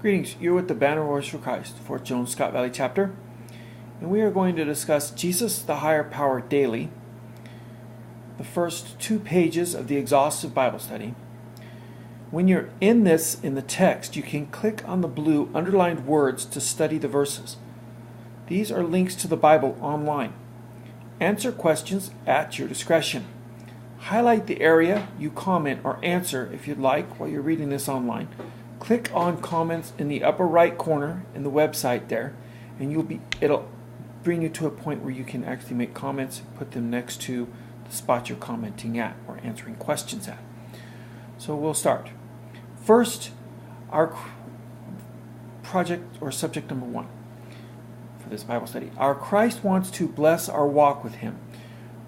Greetings, you're with the Banner Wars for Christ, Fort Jones, Scott Valley chapter, and we are going to discuss Jesus the Higher Power daily, the first 2 pages of the exhaustive Bible study. When you're in the text, you can click on the blue underlined words to study the verses. These are links to the Bible online. Answer questions at your discretion. Highlight the area you comment or answer if you'd like while you're reading this online. Click on comments in the upper right corner in the website there, and it'll bring you to a point where you can actually make comments and put them next to the spot you're commenting at or answering questions at. So we'll start. First, our project or subject number 1 for this Bible study. Our Christ wants to bless our walk with Him.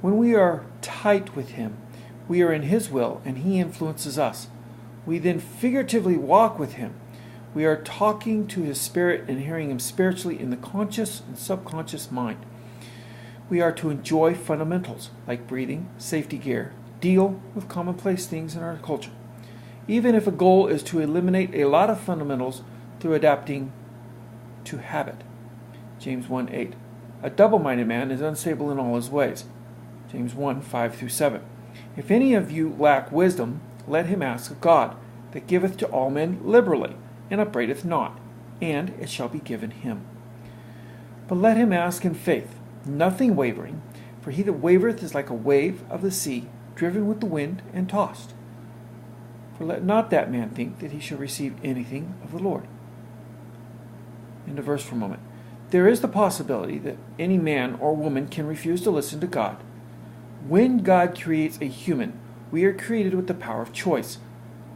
When we are tight with Him, we are in His will and He influences us. We then figuratively walk with Him. We are talking to His Spirit and hearing Him spiritually in the conscious and subconscious mind. We are to enjoy fundamentals like breathing, safety gear, deal with commonplace things in our culture, even if a goal is to eliminate a lot of fundamentals through adapting to habit. James 1:8. A double-minded man is unstable in all his ways. James 1:5-7. If any of you lack wisdom, let him ask of God, that giveth to all men liberally, and upbraideth not, and it shall be given him. But let him ask in faith, nothing wavering, for he that wavereth is like a wave of the sea, driven with the wind and tossed. For let not that man think that he shall receive anything of the Lord. End of verse for a moment. There is the possibility that any man or woman can refuse to listen to God. When God creates a human, we are created with the power of choice.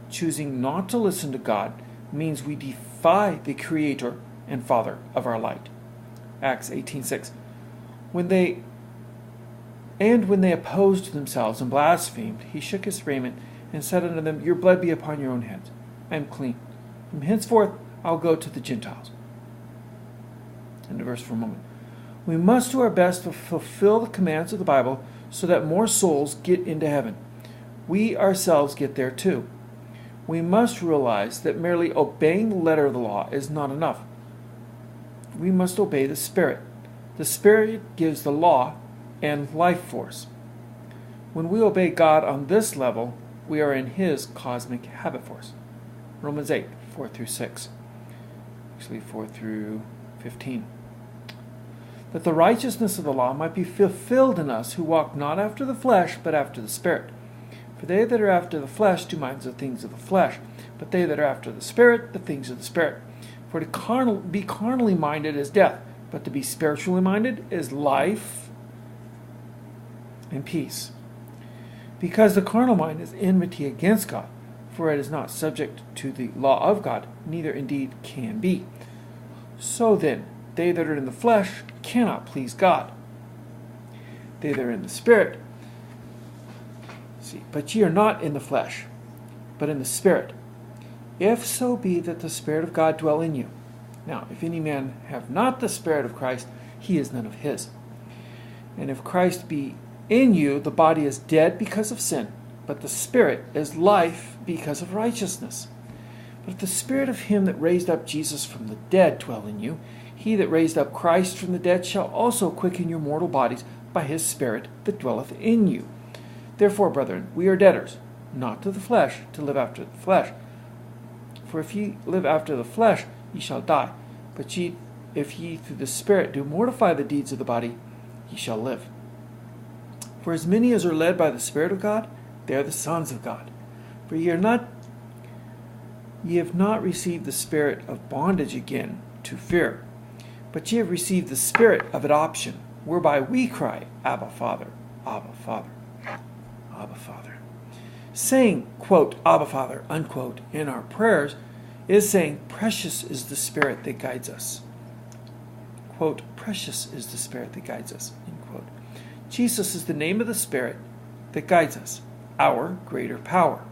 Choosing not to listen to God means we defy the Creator and Father of our light. Acts 18:6. When they opposed themselves and blasphemed, he shook his raiment and said unto them, Your blood be upon your own heads. I am clean. From henceforth I'll go to the Gentiles. End of verse for a moment. We must do our best to fulfill the commands of the Bible so that more souls get into heaven. We ourselves get there too. We must realize that merely obeying the letter of the law is not enough. We must obey the Spirit. The Spirit gives the law and life force. When we obey God on this level, we are in His cosmic habit force. Romans 8:4-6. Actually 4-15. That the righteousness of the law might be fulfilled in us who walk not after the flesh, but after the Spirit. For they that are after the flesh do mind the things of the flesh, but they that are after the Spirit, the things of the Spirit. For to be carnally minded is death, but to be spiritually minded is life and peace. Because the carnal mind is enmity against God, for it is not subject to the law of God, neither indeed can be. So then, they that are in the flesh cannot please God. They that are in the Spirit, but ye are not in the flesh, but in the Spirit, if so be that the Spirit of God dwell in you. Now, if any man have not the Spirit of Christ, he is none of his. And if Christ be in you, the body is dead because of sin, but the Spirit is life because of righteousness. But if the Spirit of him that raised up Jesus from the dead dwell in you, he that raised up Christ from the dead shall also quicken your mortal bodies by his Spirit that dwelleth in you. Therefore, brethren, we are debtors, not to the flesh, to live after the flesh. For if ye live after the flesh, ye shall die. But if ye through the Spirit do mortify the deeds of the body, ye shall live. For as many as are led by the Spirit of God, they are the sons of God. For ye have not received the spirit of bondage again to fear, but ye have received the Spirit of adoption, whereby we cry, Abba, Father, Abba, Father. Abba, Father. Saying, quote, Abba, Father, unquote, in our prayers is saying, precious is the Spirit that guides us. Quote, precious is the Spirit that guides us, end quote. Jesus is the name of the Spirit that guides us, our greater power.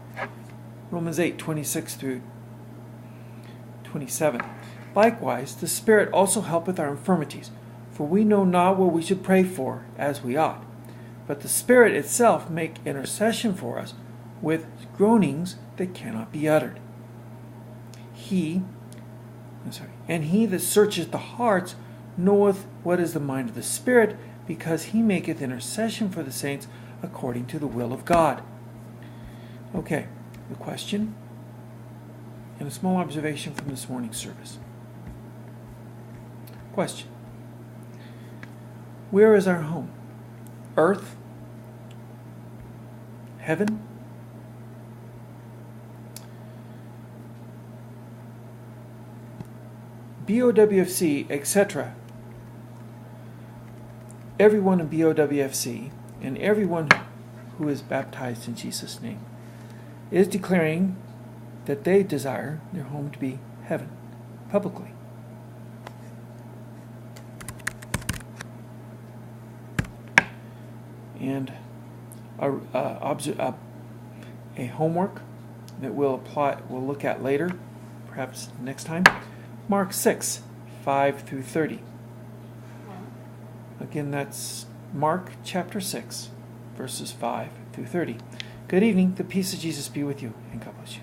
Romans 8:26-27. Likewise, the Spirit also helpeth our infirmities, for we know not what we should pray for as we ought. But the Spirit itself make intercession for us with groanings that cannot be uttered. He And he that searcheth the hearts knoweth what is the mind of the Spirit, because he maketh intercession for the saints according to the will of God. Okay, the question and a small observation from this morning's service. Question: where is our home? Earth? Heaven? BOWFC, etc. Everyone in BOWFC and everyone who is baptized in Jesus' name is declaring that they desire their home to be heaven, publicly. And a homework that we'll look at later, perhaps next time. Mark 6, 5 through 30. Again, that's Mark chapter 6, verses 5 through 30. Good evening. The peace of Jesus be with you, and God bless you.